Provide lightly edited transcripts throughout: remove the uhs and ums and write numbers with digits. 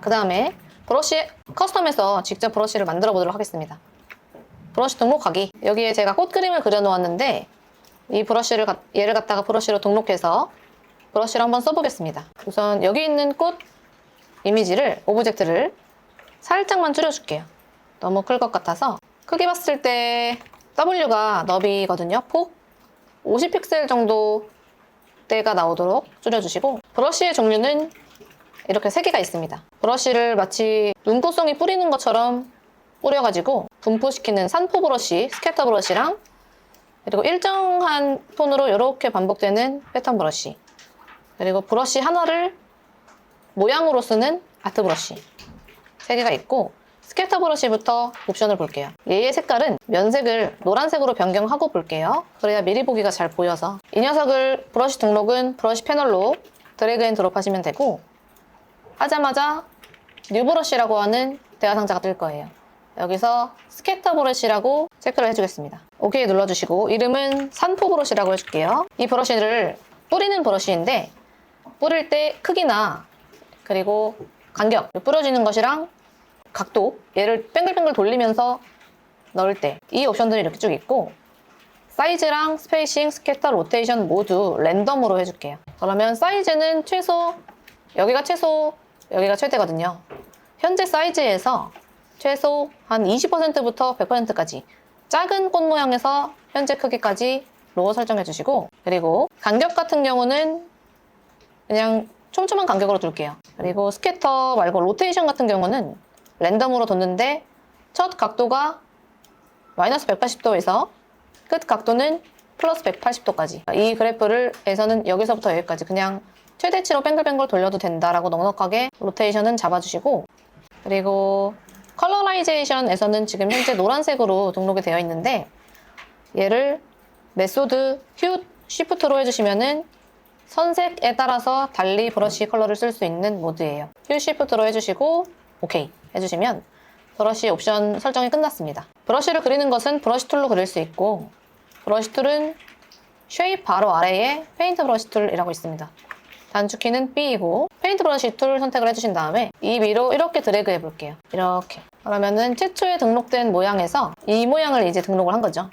그 다음에 브러쉬 커스텀에서 직접 브러쉬를 만들어 보도록 하겠습니다. 브러쉬 등록하기. 여기에 제가 꽃 그림을 그려 놓았는데 이 브러쉬를 얘를 갖다가 브러쉬로 등록해서 브러쉬를 한번 써보겠습니다. 우선 여기 있는 꽃 이미지를, 오브젝트를 살짝만 줄여줄게요. 너무 클 것 같아서. 크게 봤을 때 W가 너비거든요. 폭 50픽셀 정도 대가 나오도록 줄여주시고, 브러쉬의 종류는 이렇게 3개가 있습니다. 브러쉬를 마치 눈꽃송이 뿌리는 것처럼 뿌려가지고 분포시키는 산포 브러쉬, 스캐터 브러쉬랑, 그리고 일정한 톤으로 이렇게 반복되는 패턴 브러쉬, 그리고 브러쉬 하나를 모양으로 쓰는 아트 브러쉬 3개가 있고, 스캐터 브러쉬부터 옵션을 볼게요. 얘의 색깔은 면색을 노란색으로 변경하고 볼게요. 그래야 미리 보기가 잘 보여서. 이 녀석을 브러쉬 등록은 브러쉬 패널로 드래그 앤 드롭 하시면 되고, 하자마자 뉴 브러쉬라고 하는 대화 상자가 뜰 거예요. 여기서 스캐터 브러쉬라고 체크를 해주겠습니다. OK 눌러주시고, 이름은 산포 브러쉬라고 해줄게요. 이 브러쉬를 뿌리는 브러쉬인데, 뿌릴 때 크기나 그리고 간격, 뿌려지는 것이랑 각도, 얘를 뱅글뱅글 돌리면서 넣을 때 이 옵션들이 이렇게 쭉 있고, 사이즈랑 스페이싱, 스캐터, 로테이션 모두 랜덤으로 해줄게요. 그러면 사이즈는 최소, 여기가 최소, 여기가 최대거든요. 현재 사이즈에서 최소 한 20%부터 100%까지 작은 꽃 모양에서 현재 크기까지 로어 설정해 주시고, 그리고 간격 같은 경우는 그냥 촘촘한 간격으로 둘게요. 그리고 스캐터 말고 로테이션 같은 경우는 랜덤으로 뒀는데, 첫 각도가 마이너스 180도에서 끝 각도는 플러스 180도까지. 이 그래프에서는 여기서부터 여기까지 그냥 최대치로 뱅글뱅글 돌려도 된다라고 넉넉하게 로테이션은 잡아주시고, 그리고 컬러라이제이션에서는 지금 현재 노란색으로 등록이 되어 있는데, 얘를 메소드 휴 쉬프트로 해주시면은 선색에 따라서 달리 브러쉬 컬러를 쓸 수 있는 모드예요. 휴 쉬프트로 해주시고 OK 해주시면 브러쉬 옵션 설정이 끝났습니다. 브러쉬를 그리는 것은 브러쉬 툴로 그릴 수 있고, 브러쉬 툴은 쉐입 바로 아래에 페인트 브러쉬 툴이라고 있습니다. 단축키는 B이고, 페인트 브러쉬 툴 선택을 해주신 다음에 이 위로 이렇게 드래그 해볼게요. 이렇게. 그러면은 최초에 등록된 모양에서 이 모양을 이제 등록을 한 거죠.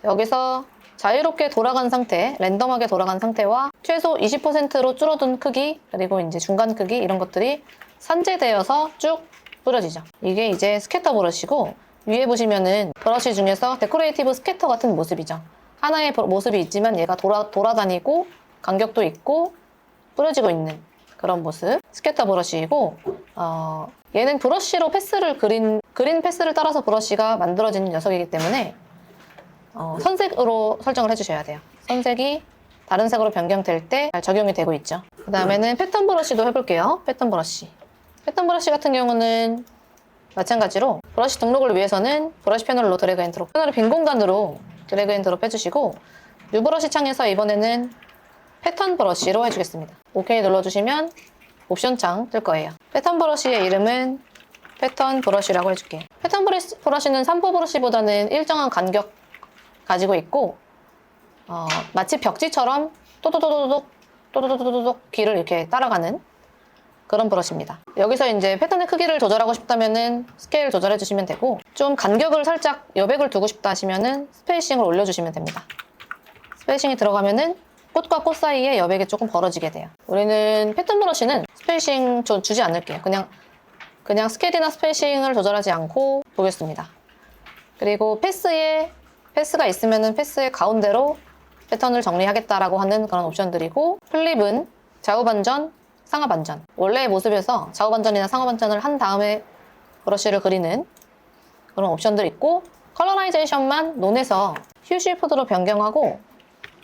여기서 자유롭게 돌아간 상태, 랜덤하게 돌아간 상태와 최소 20%로 줄어든 크기, 그리고 이제 중간 크기, 이런 것들이 산재되어서 쭉 뿌려지죠. 이게 이제 스캐터 브러쉬고, 위에 보시면은 브러쉬 중에서 데코레이티브 스캐터 같은 모습이죠. 하나의 모습이 있지만 얘가 돌아다니고 간격도 있고 뿌려지고 있는 그런 모습, 스캐터 브러쉬이고, 얘는 브러쉬로 패스를 그린 패스를 따라서 브러쉬가 만들어지는 녀석이기 때문에 선색으로 설정을 해주셔야 돼요. 선색이 다른 색으로 변경될 때 잘 적용이 되고 있죠. 그 다음에는 패턴 브러쉬도 해볼게요. 패턴 브러쉬. 패턴 브러쉬 같은 경우는 마찬가지로 브러쉬 등록을 위해서는 브러쉬 패널로 드래그 앤 드롭, 패널을 빈 공간으로 드래그 앤 드롭 해주시고, 뉴 브러쉬 창에서 이번에는 패턴 브러쉬로 해주겠습니다. OK 눌러주시면 옵션 창 뜰 거예요. 패턴 브러쉬의 이름은 패턴 브러쉬라고 해줄게요. 패턴 브러쉬는 산포 브러쉬보다는 일정한 간격 가지고 있고, 마치 벽지처럼 또도도도독 길을 이렇게 따라가는 그런 브러쉬입니다. 여기서 이제 패턴의 크기를 조절하고 싶다면은 스케일 조절해 주시면 되고, 좀 간격을 살짝 여백을 두고 싶다 하시면은 스페이싱을 올려주시면 됩니다. 스페이싱이 들어가면은 꽃과 꽃 사이에 여백이 조금 벌어지게 돼요. 우리는 패턴 브러쉬는 스페이싱 주지 않을게요. 그냥 스케일이나 스페이싱을 조절하지 않고 보겠습니다. 그리고 패스가 있으면은 패스의 가운데로 패턴을 정리하겠다라고 하는 그런 옵션들이고, 플립은 좌우 반전, 상하 반전. 원래의 모습에서 좌우 반전이나 상하 반전을 한 다음에 브러쉬를 그리는 그런 옵션들이 있고, 컬러라이제이션만 논에서 휴 쉬프트로 변경하고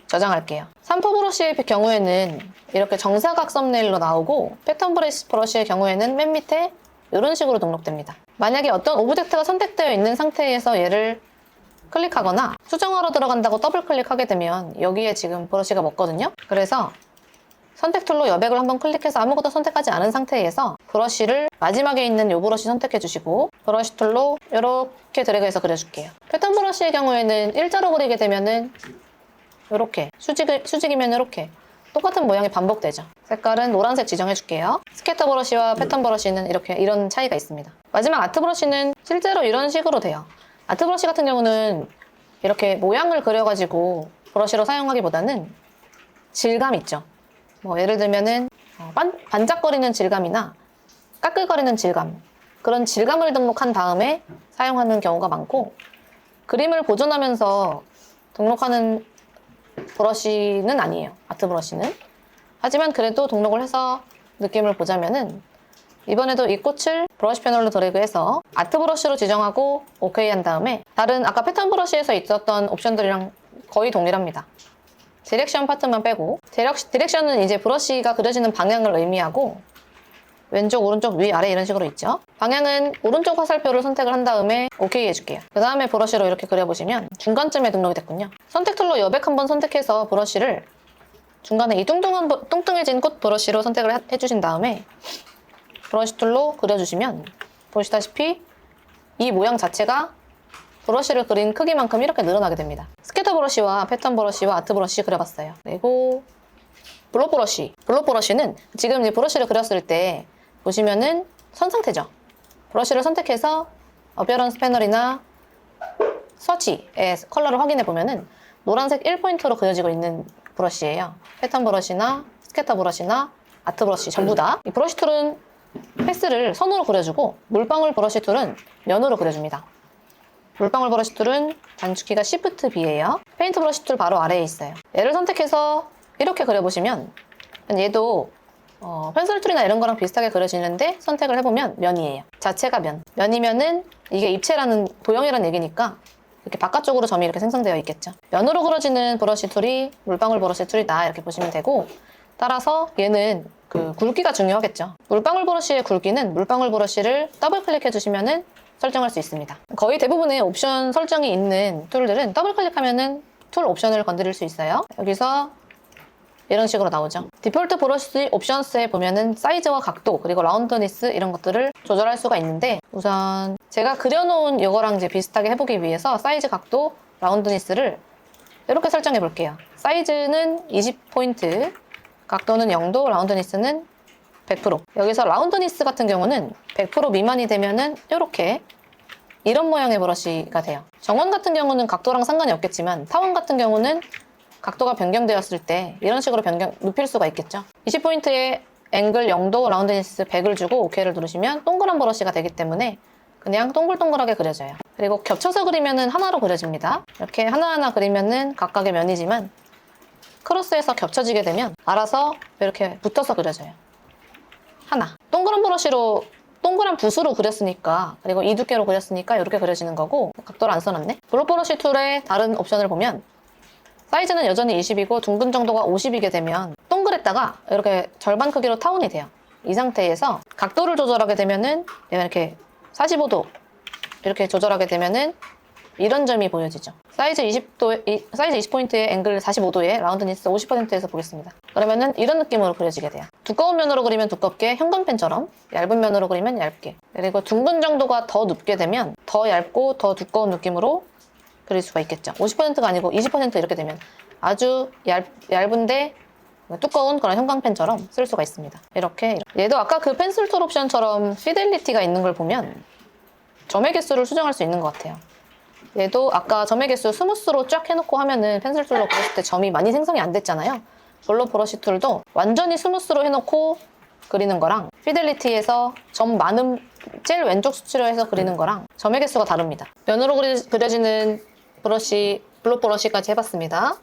저장할게요. 산포 브러쉬의 경우에는 이렇게 정사각 썸네일로 나오고, 패턴 브러쉬의 경우에는 맨 밑에 이런 식으로 등록됩니다. 만약에 어떤 오브젝트가 선택되어 있는 상태에서 얘를 클릭하거나 수정하러 들어간다고 더블 클릭하게 되면 여기에 지금 브러쉬가 먹거든요. 그래서 선택 툴로 여백을 한번 클릭해서 아무것도 선택하지 않은 상태에서 브러쉬를 마지막에 있는 이 브러쉬 선택해 주시고, 브러쉬 툴로 이렇게 드래그해서 그려줄게요. 패턴 브러쉬의 경우에는 일자로 그리게 되면은 이렇게 수직이면 이렇게, 똑같은 모양이 반복되죠. 색깔은 노란색 지정해줄게요. 스케터 브러쉬와 패턴 브러쉬는 이런 차이가 있습니다. 마지막 아트 브러쉬는 실제로 이런 식으로 돼요. 아트 브러쉬 같은 경우는 이렇게 모양을 그려가지고 브러쉬로 사용하기보다는 질감 있죠. 뭐 예를 들면은 반짝거리는 질감이나 까끌거리는 질감, 그런 질감을 등록한 다음에 사용하는 경우가 많고, 그림을 보존하면서 등록하는 브러쉬는 아니에요, 아트 브러쉬는. 하지만 그래도 등록을 해서 느낌을 보자면은 이번에도 이 꽃을 브러쉬 패널로 드래그해서 아트 브러쉬로 지정하고 OK 한 다음에 다른 아까 패턴 브러쉬에서 있었던 옵션들이랑 거의 동일합니다. 디렉션 파트만 빼고, 디렉션은 이제 브러쉬가 그려지는 방향을 의미하고, 왼쪽, 오른쪽, 위, 아래 이런 식으로 있죠. 방향은 오른쪽 화살표를 선택을 한 다음에 OK 해줄게요. 그 다음에 브러쉬로 이렇게 그려보시면 중간쯤에 등록이 됐군요. 선택 툴로 여백 한번 선택해서 브러쉬를 중간에 이 뚱뚱해진 꽃 브러쉬로 선택을 해주신 다음에 브러쉬 툴로 그려주시면 보시다시피 이 모양 자체가 브러쉬를 그린 크기만큼 이렇게 늘어나게 됩니다. 스케터 브러쉬와 패턴 브러쉬와 아트 브러쉬 그려봤어요. 그리고 블록 브러쉬. 블록 브러쉬는 지금 이제 브러쉬를 그렸을 때 보시면은 선 상태죠. 브러쉬를 선택해서 어피어런스 패널이나 서치의 컬러를 확인해 보면은 노란색 1포인트로 그려지고 있는 브러쉬예요. 패턴 브러쉬나 스케터 브러쉬나 아트 브러쉬 전부 다. 이 브러쉬 툴은 패스를 선으로 그려주고, 물방울 브러쉬 툴은 면으로 그려줍니다. 물방울 브러쉬 툴은 단축키가 Shift B예요. 페인트 브러쉬 툴 바로 아래에 있어요. 얘를 선택해서 이렇게 그려보시면 얘도 펜슬 툴이나 이런 거랑 비슷하게 그려지는데 선택을 해보면 면이에요. 자체가 면. 면이면은 이게 입체라는 도형이라는 얘기니까 이렇게 바깥쪽으로 점이 이렇게 생성되어 있겠죠. 면으로 그려지는 브러쉬 툴이 물방울 브러쉬 툴이다 이렇게 보시면 되고, 따라서 얘는 그 굵기가 중요하겠죠. 물방울 브러쉬의 굵기는 물방울 브러쉬를 더블 클릭해 주시면은 설정할 수 있습니다. 거의 대부분의 옵션 설정이 있는 툴들은 더블 클릭하면은 툴 옵션을 건드릴 수 있어요. 여기서 이런 식으로 나오죠. 디폴트 브러쉬 옵션스에 보면은 사이즈와 각도, 그리고 라운드니스 이런 것들을 조절할 수가 있는데, 우선 제가 그려놓은 이거랑 이제 비슷하게 해보기 위해서 사이즈, 각도, 라운드니스를 이렇게 설정해 볼게요. 사이즈는 20포인트, 각도는 0도, 라운드니스는 100%. 여기서 라운드니스 같은 경우는 100% 미만이 되면은 이런 모양의 브러쉬가 돼요. 정원 같은 경우는 각도랑 상관이 없겠지만 타원 같은 경우는 각도가 변경되었을 때 이런 식으로 눕힐 수가 있겠죠. 20포인트에 앵글 0도, 라운드니스 100을 주고 OK를 누르시면 동그란 브러쉬가 되기 때문에 그냥 동글동글하게 그려져요. 그리고 겹쳐서 그리면은 하나로 그려집니다. 이렇게 하나하나 그리면은 각각의 면이지만 크로스해서 겹쳐지게 되면 알아서 이렇게 붙어서 그려져요. 하나. 동그란 브러쉬로 동그란 붓으로 그렸으니까, 그리고 이 두께로 그렸으니까 이렇게 그려지는 거고, 각도를 안 써놨네. 블록 브러쉬 툴의 다른 옵션을 보면 사이즈는 여전히 20이고 둥근 정도가 50이게 되면 동그랬다가 이렇게 절반 크기로 타원이 돼요. 이 상태에서 각도를 조절하게 되면은 얘가 이렇게 45도 이렇게 조절하게 되면은 이런 점이 보여지죠. 사이즈 20포인트의 앵글 45도에 라운드니스 50%에서 보겠습니다. 그러면은 이런 느낌으로 그려지게 돼요. 두꺼운 면으로 그리면 두껍게 형광펜처럼, 얇은 면으로 그리면 얇게, 그리고 둥근 정도가 더 눕게 되면 더 얇고 더 두꺼운 느낌으로 그릴 수가 있겠죠. 50%가 아니고 20% 이렇게 되면 아주 얇은데 두꺼운 그런 형광펜처럼 쓸 수가 있습니다. 이렇게. 얘도 아까 그 펜슬 툴 옵션처럼 피델리티가 있는 걸 보면 점의 개수를 수정할 수 있는 것 같아요. 얘도 아까 점의 개수 스무스로 쫙 해놓고 하면은 펜슬 툴로 그렸을 때 점이 많이 생성이 안 됐잖아요. 블록 브러쉬 툴도 완전히 스무스로 해놓고 그리는 거랑 피델리티에서 점 많음 제일 왼쪽 수치로 해서 그리는 거랑 점의 개수가 다릅니다. 면으로 그려지는 브러쉬, 블록 브러쉬까지 해봤습니다.